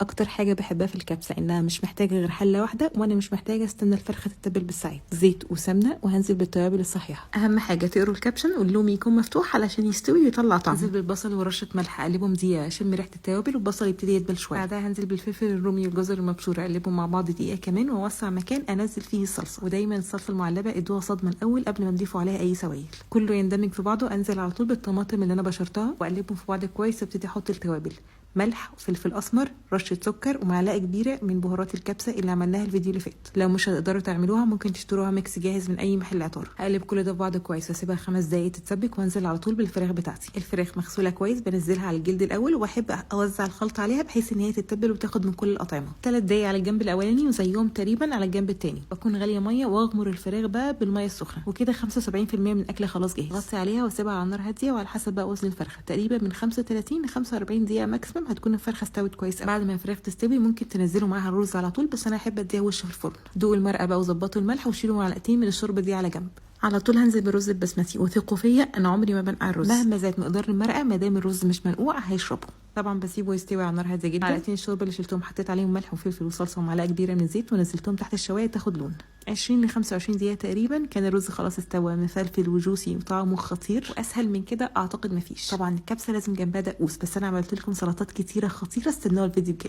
اكتر حاجه بحبها في الكبسه انها مش محتاجه غير حله واحده، وانا مش محتاجه استنى الفرخه تتبل بالساعات. زيت وسمنه، وهنزل بالتوابل الصحيحه. اهم حاجه تقروا الكابشن واللوم يكون مفتوح علشان يستوي ويطلع طعم. هنزل بالبصل ورشه ملح، اقلبهم دقيقه اشم ريحه التوابل والبصل يبتدي يدبل شويه. بعدها هنزل بالفلفل الرومي والجزر المبشور، اقلبهم مع بعض دقيقه كمان، واوسع مكان انزل فيه الصلصه. ودايما الصلصه المعلبه ادوها صدمه الاول قبل ما نضيفوا عليها اي سوائل. كله يندمج في بعضه. انزل على طول بالطماطم اللي انا بشرتها واقلبهم في بعض كويس، وابتدي احط التوابل، ملح وفلفل اسمر، رشه سكر، ومعلقه كبيره من بهارات الكبسه اللي عملناها الفيديو اللي فات. لو مش هتقدروا تعملوها ممكن تشتروها ميكس جاهز من اي محل عطار. هقلب كل ده في بعض كويس واسيبها 5 دقايق تتسبك، وانزل على طول بالفراخ بتاعتي. الفراخ مغسوله كويس، بنزلها على الجلد الاول، واحب اوزع الخلطه عليها بحيث ان هي تتبل وتاخد من كل الاطعمه. 3 دقايق على الجنب الاولاني وزيهم تقريبا على الجنب الثاني. بكون غاليه ميه واغمر الفراخ بقى بالميه السخنه، وكده 75% من الاكل خلاص جاهز. غطي عليها واسيبها على نار هاديه، وعلى حسب بقى وزن الفرخه تقريبا من 35 ل 45 دقيقه ماكسيمم هتكون الفرخه استوت كويس. بعد ما الفراخ تستوي ممكن تنزلوا معاها الرز على طول، بس انا احب اديها وش في الفرن. دوقوا المرقه بقى وظبطوا الملح، وشيلوا معلقتين من الشوربه دي على جنب. على طول هنزل بالرز البسمتي، وثقوا فيا انا عمري ما بنقع الرز مهما زاد مقدار المرقه، ما دام الرز مش منقوع هيشربه. طبعا بسيبه يستوي على نار هاديه جدا. معلقتين الشوربه اللي شلتهم حطيت عليهم ملح وفلفل وصلصه ومعلقه كبيره من الزيت، ونزلتهم تحت الشوايه تاخد لون. 20 ل 25 دقيقه تقريبا كان الرز خلاص استوى، مفلفل وجوسي وطعمه خطير، واسهل من كده اعتقد مفيش. طبعا الكبسه لازم جنبها دقوس، بس انا عملت لكم سلطات كتيره خطيره، استنوا الفيديو الجاي.